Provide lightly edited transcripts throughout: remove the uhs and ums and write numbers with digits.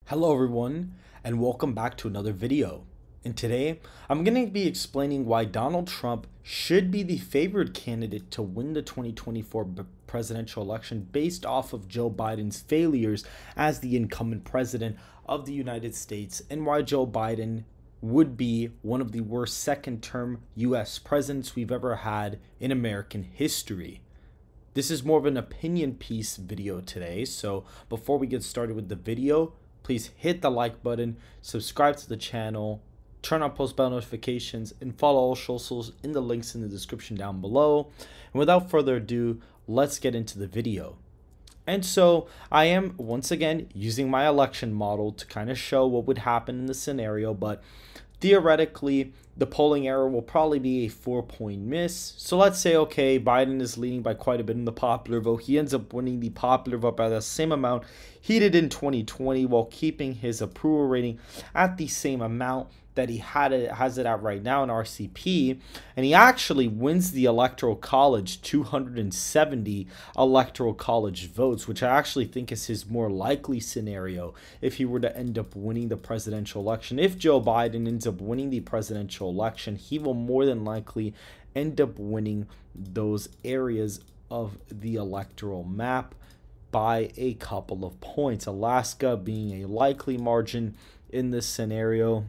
Hello everyone, and welcome back to another video. And today, I'm going to be explaining why Donald Trump should be the favored candidate to win the 2024 presidential election based off of Joe Biden's failures as the incumbent president of the United States, and why Joe Biden would be one of the worst second-term US presidents we've ever had in American history. This is more of an opinion piece video today, so before we get started with the video, please hit the like button, subscribe to the channel, turn on post bell notifications, and follow all socials in the links in the description down below. And without further ado, let's get into the video. And so I am once again using my election model to kind of show what would happen in the scenario, but theoretically, the polling error will probably be a 4-point miss. So let's say, okay, Biden is leading by quite a bit in the popular vote. He ends up winning the popular vote by the same amount he did in 2020 while keeping his approval rating at the same amount that he has it at right now in RCP, and he actually wins the electoral college 270 electoral college votes, which I actually think is his more likely scenario if he were to end up winning the presidential election. If Joe Biden ends up winning the presidential election, he will more than likely end up winning those areas of the electoral map by a couple of points, Alaska being a likely margin in this scenario.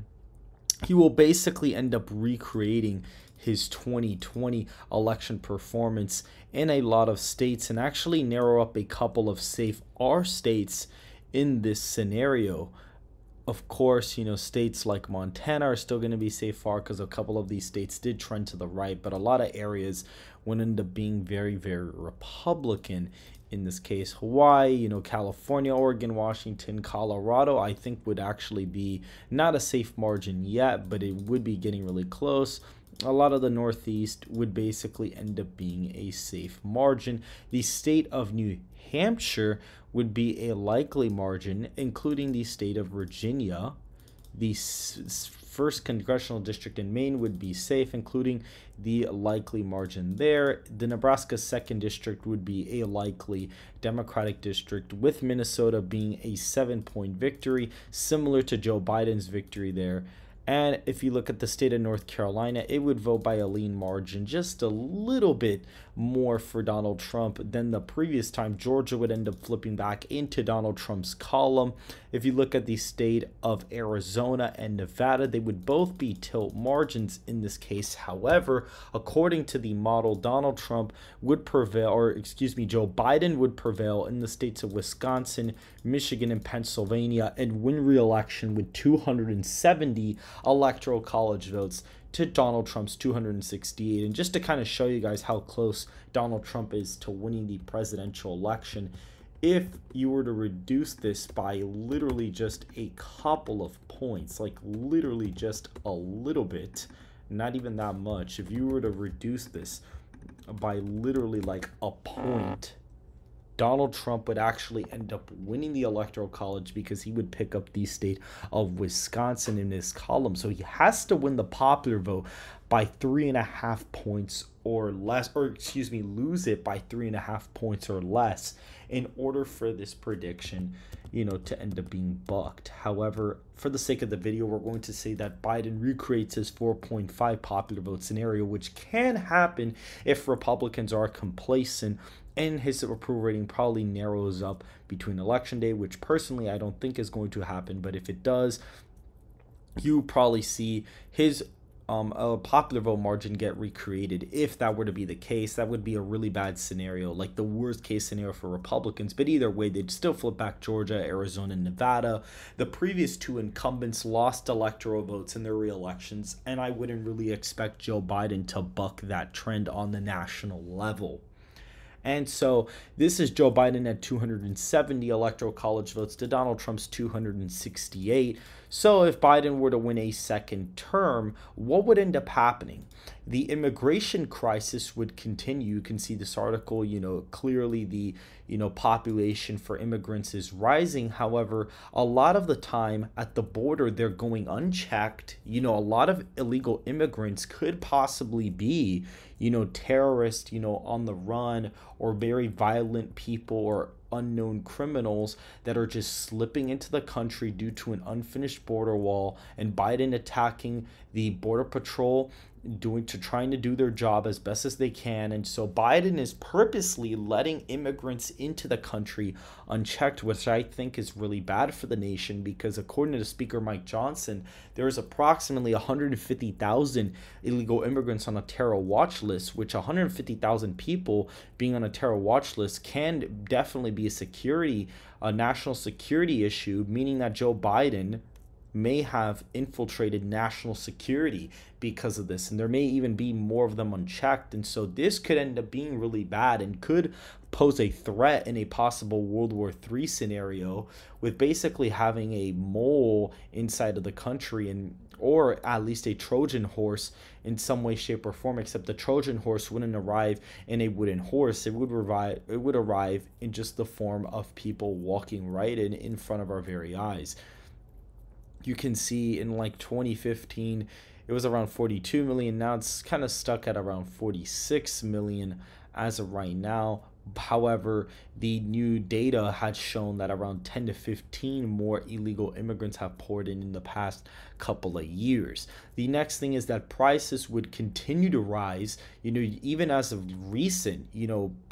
He will basically end up recreating his 2020 election performance in a lot of states and actually narrow up a couple of safe R states in this scenario. Of course, states like Montana are still going to be safe R because a couple of these states did trend to the right, but a lot of areas would end up being very, very Republican. In this case, Hawaii, California, Oregon, Washington, Colorado, I think would actually be not a safe margin yet, but it would be getting really close. A lot of the Northeast would basically end up being a safe margin. The state of New Hampshire would be a likely margin, including the state of Virginia. The first congressional district in Maine would be safe, including the likely margin there. The Nebraska 2nd district would be a likely Democratic district, with Minnesota being a 7-point victory, similar to Joe Biden's victory there. And if you look at the state of North Carolina, it would vote by a lean margin, just a little bit more for Donald Trump than the previous time. Georgia would end up flipping back into Donald Trump's column. If you look at the state of Arizona and Nevada, they would both be tilt margins in this case. However, according to the model, Donald Trump would prevail, or excuse me, Joe Biden would prevail in the states of Wisconsin, Michigan, and Pennsylvania and win re-election with 270 electoral college votes to Donald Trump's 268. And just to kind of show you guys how close Donald Trump is to winning the presidential election, if you were to reduce this by literally just a couple of points, like literally just a little bit, not even that much, if you were to reduce this by literally like a point, Donald Trump would actually end up winning the electoral college because he would pick up the state of Wisconsin in his column. So he has to win the popular vote by 3.5 points or less, or excuse me, lose it by 3.5 points or less in order for this prediction, to end up being bucked. However, for the sake of the video, we're going to say that Biden recreates his 4.5 popular vote scenario, which can happen if Republicans are complacent, and his approval rating probably narrows up between election day, which personally I don't think is going to happen, but if it does, you probably see his popular vote margin get recreated. If that were to be the case, that would be a really bad scenario, like the worst case scenario for Republicans. But either way, they'd still flip back Georgia, Arizona, and Nevada. The previous two incumbents lost electoral votes in their re-elections, and I wouldn't really expect Joe Biden to buck that trend on the national level. And so this is Joe Biden at 270 electoral college votes to Donald Trump's 268. So if Biden were to win a second term, what would end up happening? The immigration crisis would continue. You can see this article, clearly the, population for immigrants is rising. However, a lot of the time at the border, they're going unchecked. A lot of illegal immigrants could possibly be, terrorists, on the run, or very violent people, or unknown criminals that are just slipping into the country due to an unfinished border wall, and Biden attacking the border patrol trying to do their job as best as they can. And so Biden is purposely letting immigrants into the country unchecked, which I think is really bad for the nation, because according to Speaker Mike Johnson, there's approximately 150,000 illegal immigrants on a terror watch list, which 150,000 people being on a terror watch list can definitely be a national security issue, meaning that Joe Biden may have infiltrated national security because of this, and there may even be more of them unchecked. And so this could end up being really bad and could pose a threat in a possible World War III scenario, with basically having a mole inside of the country, and or at least a Trojan horse in some way, shape, or form, except the Trojan horse wouldn't arrive in a wooden horse. It would arrive in just the form of people walking right in front of our very eyes. You can see in like 2015, it was around 42 million. Now it's kind of stuck at around 46 million as of right now. However, the new data had shown that around 10 to 15 more illegal immigrants have poured in the past couple of years. The next thing is that prices would continue to rise. Even as of recent,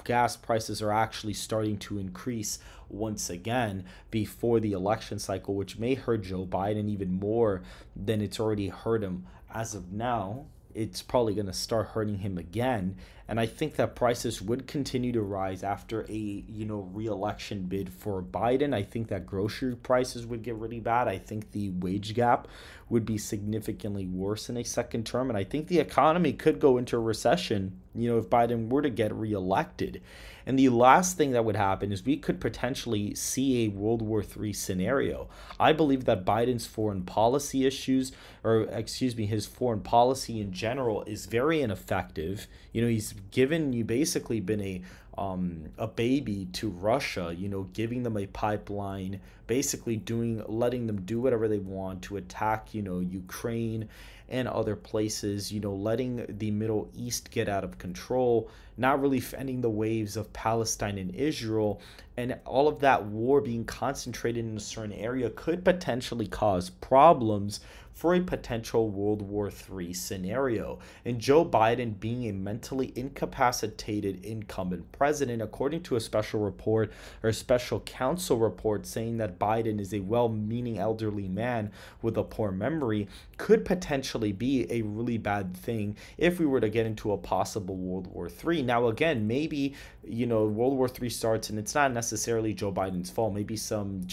gas prices are actually starting to increase once again before the election cycle, which may hurt Joe Biden even more than it's already hurt him as of now. It's probably going to start hurting him again. And I think that prices would continue to rise after a, re-election bid for Biden. I think that grocery prices would get really bad. I think the wage gap would be significantly worse in a second term. And I think the economy could go into a recession, if Biden were to get reelected. And the last thing that would happen is we could potentially see a World War III scenario. I believe that Biden's foreign policy issues, his foreign policy in general is very ineffective. He's basically been a baby to Russia, giving them a pipeline, basically letting them do whatever they want to attack, Ukraine and other places, letting the Middle East get out of control, not really fending the waves of Palestine and Israel, and all of that war being concentrated in a certain area could potentially cause problems for a potential World War III scenario. And Joe Biden being a mentally incapacitated incumbent president, according to a special report or a special counsel report saying that Biden is a well-meaning elderly man with a poor memory, could potentially be a really bad thing if we were to get into a possible World War III. Now, again, maybe, World War III starts and it's not necessarily Joe Biden's fault. Maybe some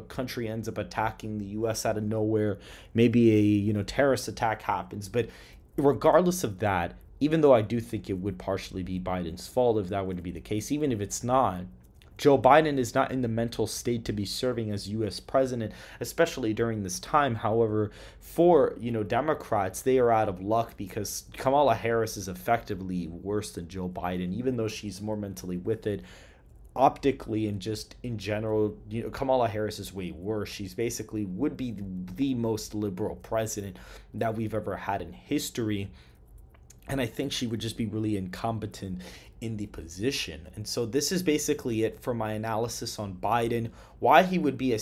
country ends up attacking the U.S. out of nowhere. Maybe a terrorist attack happens. But regardless of that, even though I do think it would partially be Biden's fault if that would be the case, even if it's not, Joe Biden is not in the mental state to be serving as U.S. president, especially during this time. However, for, Democrats, they are out of luck because Kamala Harris is effectively worse than Joe Biden, even though she's more mentally with it. Optically and just in general, Kamala Harris is way worse. She's basically would be the most liberal president that we've ever had in history. And I think she would just be really incompetent in the position. And so this is basically it for my analysis on Biden, why he would be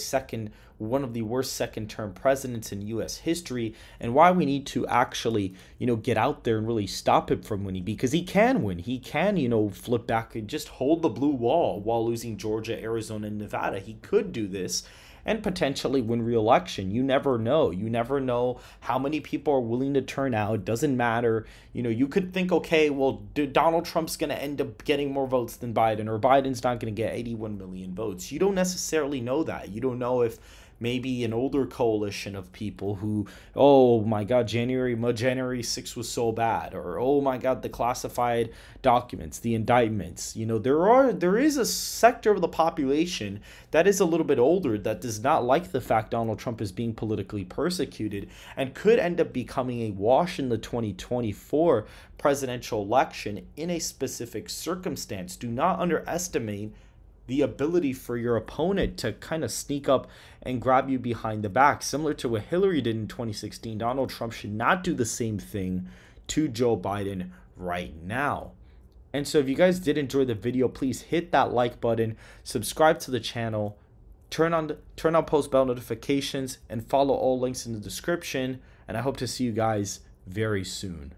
one of the worst second-term presidents in U.S. history, and why we need to actually, get out there and really stop him from winning, because he can win. He can, flip back and just hold the blue wall while losing Georgia, Arizona, and Nevada. He could do this and potentially win re-election. You never know. You never know how many people are willing to turn out. It doesn't matter. You could think, okay, well, Donald Trump's going to end up getting more votes than Biden, or Biden's not going to get 81 million votes. You don't necessarily know that. You don't know if maybe an older coalition of people who, oh my God, January 6th was so bad, or oh my God, the classified documents, the indictments. There is a sector of the population that is a little bit older that does not like the fact Donald Trump is being politically persecuted and could end up becoming a wash in the 2024 presidential election in a specific circumstance. Do not underestimate the ability for your opponent to kind of sneak up and grab you behind the back. Similar to what Hillary did in 2016, Donald Trump should not do the same thing to Joe Biden right now. And so if you guys did enjoy the video, please hit that like button, subscribe to the channel, turn on post bell notifications, and follow all links in the description. And I hope to see you guys very soon.